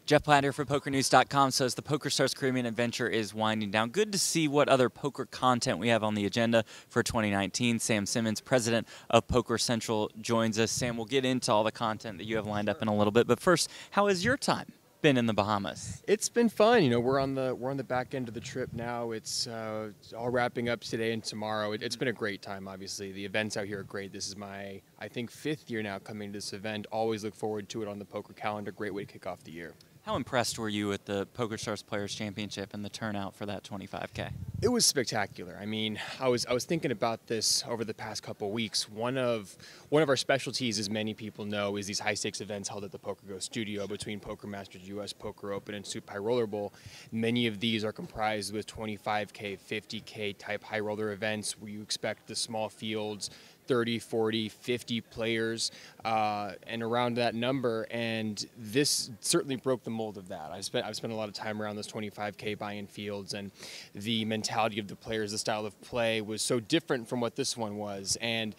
Jeff Platt here for PokerNews.com says the PokerStars Caribbean Adventure is winding down. Good to see what other poker content we have on the agenda for 2019. Sam Simmons, president of Poker Central, joins us. Sam, we'll get into all the content that you have lined up in a little bit. But first, how has your time been in the Bahamas? It's been fun. You know, we're on the back end of the trip now. It's all wrapping up today and tomorrow. It's been a great time. Obviously, the events out here are great. This is my, I think, 5th year now coming to this event. Always look forward to it on the poker calendar. Great way to kick off the year. How impressed were you with the PokerStars Players Championship and the turnout for that 25K? It was spectacular. I mean, I was thinking about this over the past couple of weeks. One of our specialties, as many people know, is these high stakes events held at the PokerGO studio between Poker Masters, US Poker Open, and Super High Roller Bowl. Many of these are comprised with 25K, 50K type high roller events where you expect the small fields, 30, 40, 50 players, and around that number. And this certainly broke the mold of that. I've spent a lot of time around those 25K buy-in fields, and the mentality of the players, the style of play was so different from what this one was. And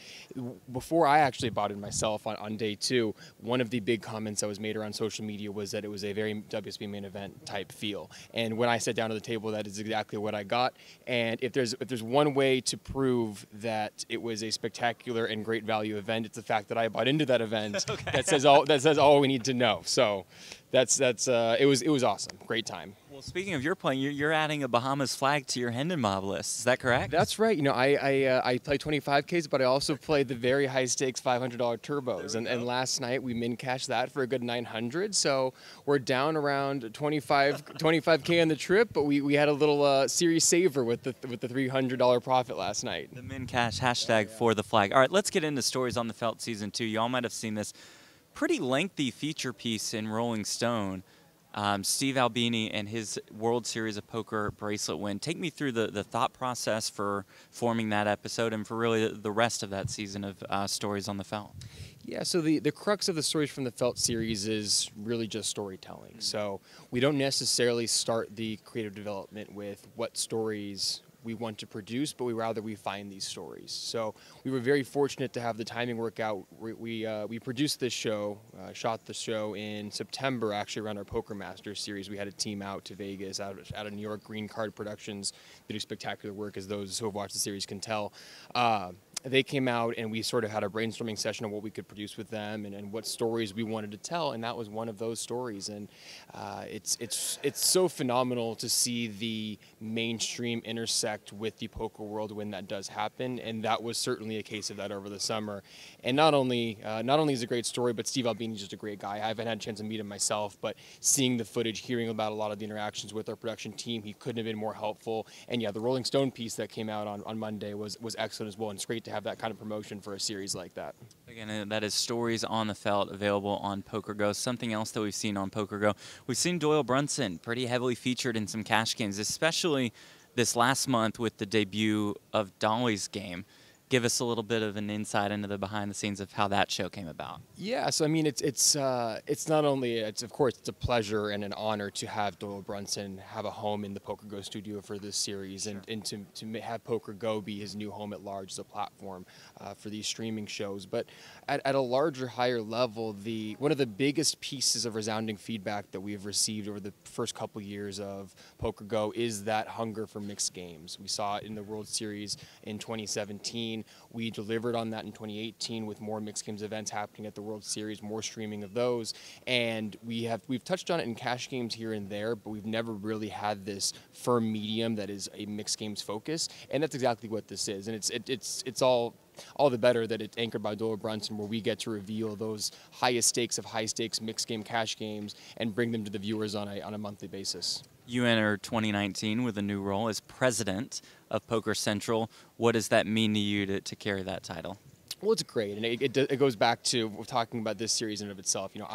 before I actually bought it myself on day 2, one of the big comments that was made around social media was that it was a very WSOP Main Event type feel. And when I sat down to the table, that is exactly what I got. And if there's one way to prove that it was a spectacular and great value event, it's the fact that I bought into that event. Okay. That says all we need to know. So it was awesome. Great time. Well, speaking of your playing, you're adding a Bahamas flag to your Hendon Mob list. Is that correct? That's right. You know, I play 25Ks, but I also play the very high stakes $500 turbos. And last night we min cashed that for a good 900. So we're down around 25K on the trip, but we had a little series saver with the $300 profit last night. The min cash hashtag for the flag. All right, let's get into stories on the Felt Season 2. Y'all might have seen this pretty lengthy feature piece in Rolling Stone. Steve Albini and his World Series of Poker bracelet win. Take me through the thought process for forming that episode and for really the rest of that season of stories on the Felt. Yeah, so the crux of the stories from the Felt series is really just storytelling. So we don't necessarily start the creative development with what stories we want to produce, but we find these stories. So we were very fortunate to have the timing work out. We produced this show, shot the show in September, actually around our Poker Masters series. We had a team out to Vegas, out of New York, Green Card Productions. They do spectacular work, as those who have watched the series can tell. They came out and we sort of had a brainstorming session of what we could produce with them and what stories we wanted to tell, and that was one of those stories. And it's so phenomenal to see the mainstream intersect with the poker world when that does happen, and that was certainly a case of that over the summer. And not only is it a great story, but Steve Albini is just a great guy. I haven't had a chance to meet him myself, but seeing the footage, hearing about a lot of the interactions with our production team, he couldn't have been more helpful. And yeah, the Rolling Stone piece that came out on Monday was excellent as well, and it's great to have that kind of promotion for a series like that. Again, that is Stories on the Felt, available on PokerGO. Something else that we've seen on PokerGO, we've seen Doyle Brunson pretty heavily featured in some cash games, especially this last month with the debut of Dolly's game. Give us a little bit of an insight into the behind the scenes of how that show came about. Yeah, so I mean, it's not only, of course it's a pleasure and an honor to have Doyle Brunson have a home in the PokerGO studio for this series, and to have PokerGO be his new home at large as a platform for these streaming shows. But at a larger, higher level, one of the biggest pieces of resounding feedback that we've received over the first couple years of PokerGO is that hunger for mixed games. We saw it in the World Series in 2017. We delivered on that in 2018 with more mixed games events happening at the World Series, more streaming of those, and we've touched on it in cash games here and there, but we've never really had this firm medium that is a mixed games focus, and that's exactly what this is. And it's all the better that it's anchored by Doyle Brunson, where we get to reveal those highest stakes of high stakes mixed game cash games and bring them to the viewers on a monthly basis. You enter 2019 with a new role as president of Poker Central. What does that mean to you to carry that title? Well, it's great, and it goes back to talking about this series in and of itself. You know,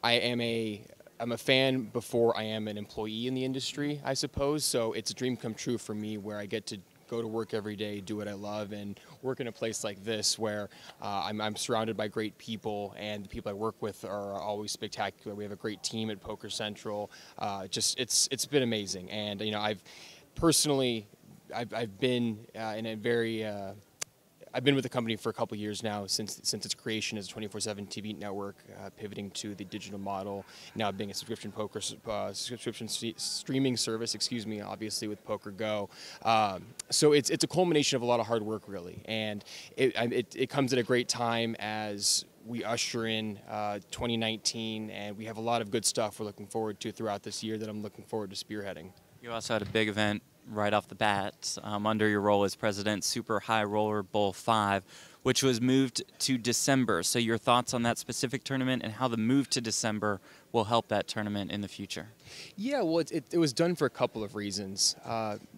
I'm a fan before I am an employee in the industry, I suppose. So it's a dream come true for me, where I get to go to work every day, do what I love, and work in a place like this where I'm surrounded by great people, and the people I work with are always spectacular. We have a great team at Poker Central. It's been amazing, and you know, I've been in a very I've been with the company for a couple years now, since its creation as a 24/7 TV network, pivoting to the digital model, now being a subscription streaming service, excuse me, obviously with PokerGO. So it's a culmination of a lot of hard work, really, and it comes at a great time as we usher in 2019, and we have a lot of good stuff we're looking forward to throughout this year that I'm looking forward to spearheading. You also had a big event right off the bat under your role as president, Super High Roller Bowl 5, which was moved to December. So your thoughts on that specific tournament and how the move to December will help that tournament in the future? Yeah, well, it was done for a couple of reasons.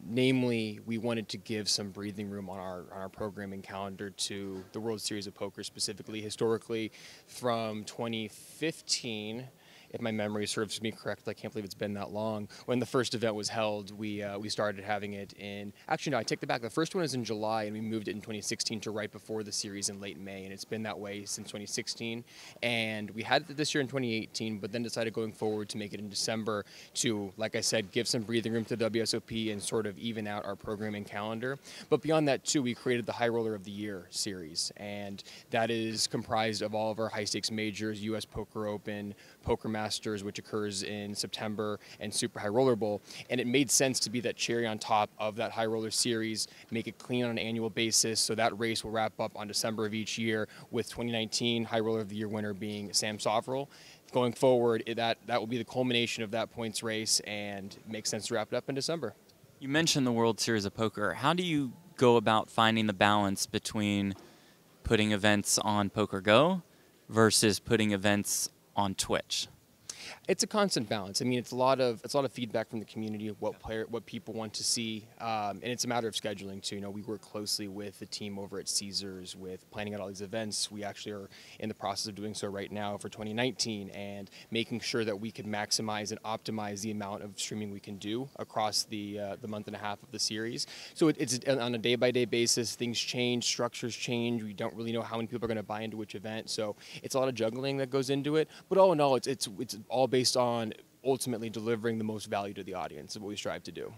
Namely, we wanted to give some breathing room on our programming calendar to the World Series of Poker specifically. Historically, from 2015, if my memory serves me correct, I can't believe it's been that long. When the first event was held, we started having it in, actually no, I take that back. The first one was in July, and we moved it in 2016 to right before the series in late May, and it's been that way since 2016. And we had it this year in 2018, but then decided going forward to make it in December to, like I said, give some breathing room to WSOP and sort of even out our programming calendar. But beyond that, too, we created the High Roller of the Year series, and that is comprised of all of our high-stakes majors, U.S. Poker Open, Poker Masters, which occurs in September, and Super High Roller Bowl. And it made sense to be that cherry on top of that High Roller series, make it clean on an annual basis, so that race will wrap up on December of each year, with 2019 High Roller of the Year winner being Sam Soverel. Going forward, that will be the culmination of that points race, and it makes sense to wrap it up in December. You mentioned the World Series of Poker. How do you go about finding the balance between putting events on PokerGo versus putting events on Twitch? It's a constant balance. I mean, it's a lot of feedback from the community of what people want to see, and it's a matter of scheduling too. You know, we work closely with the team over at Caesars with planning out all these events. We actually are in the process of doing so right now for 2019, and making sure that we can maximize and optimize the amount of streaming we can do across the month and a half of the series. So it's on a day-by-day basis. Things change, structures change. We don't really know how many people are going to buy into which event. So it's a lot of juggling that goes into it. But all in all, it's all based on ultimately delivering the most value to the audience, is what we strive to do.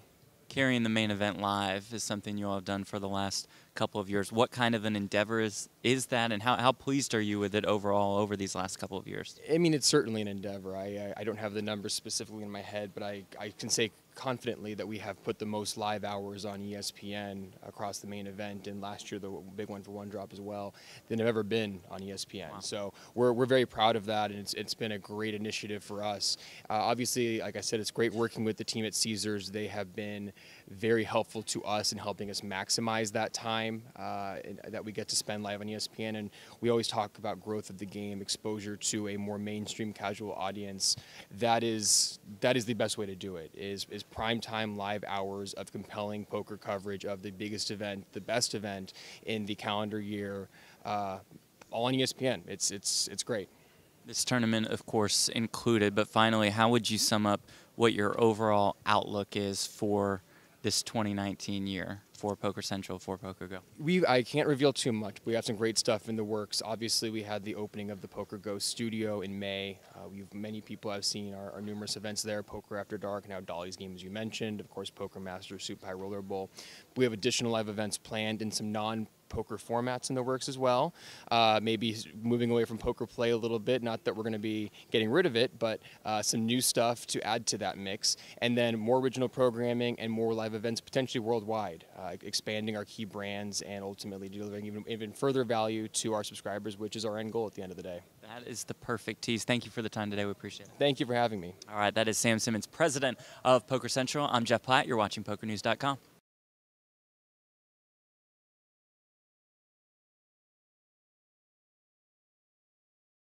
Carrying the main event live is something you all have done for the last couple of years. What kind of an endeavor is that, and how pleased are you with it overall over these last couple of years? I mean, it's certainly an endeavor. I don't have the numbers specifically in my head, but I can say confidently that we have put the most live hours on ESPN across the main event, and last year the big one for One Drop as well, than have ever been on ESPN. Wow. So we're very proud of that, and it's been a great initiative for us. Obviously, like I said, it's great working with the team at Caesars. They have been very helpful to us in helping us maximize that time that we get to spend live on ESPN. And we always talk about growth of the game, exposure to a more mainstream casual audience. That is the best way to do it, is primetime live hours of compelling poker coverage of the biggest event, the best event in the calendar year, all on ESPN. It's great. This tournament, of course, included, but finally, how would you sum up what your overall outlook is for this 2019 year for Poker Central, for PokerGo? I can't reveal too much, but we have some great stuff in the works. Obviously, we had the opening of the PokerGo studio in May. Many people have seen our numerous events there, Poker After Dark, now Dolly's Game, as you mentioned, of course, Poker Masters, Super High Roller Bowl. We have additional live events planned in some non-poker formats in the works as well. Maybe moving away from poker play a little bit, not that we're going to be getting rid of it, but some new stuff to add to that mix. And then more original programming and more live events, potentially worldwide, expanding our key brands and ultimately delivering even further value to our subscribers, which is our end goal at the end of the day. That is the perfect tease. Thank you for the time today. We appreciate it. Thank you for having me. All right, that is Sam Simmons, president of Poker Central. I'm Jeff Platt. You're watching PokerNews.com.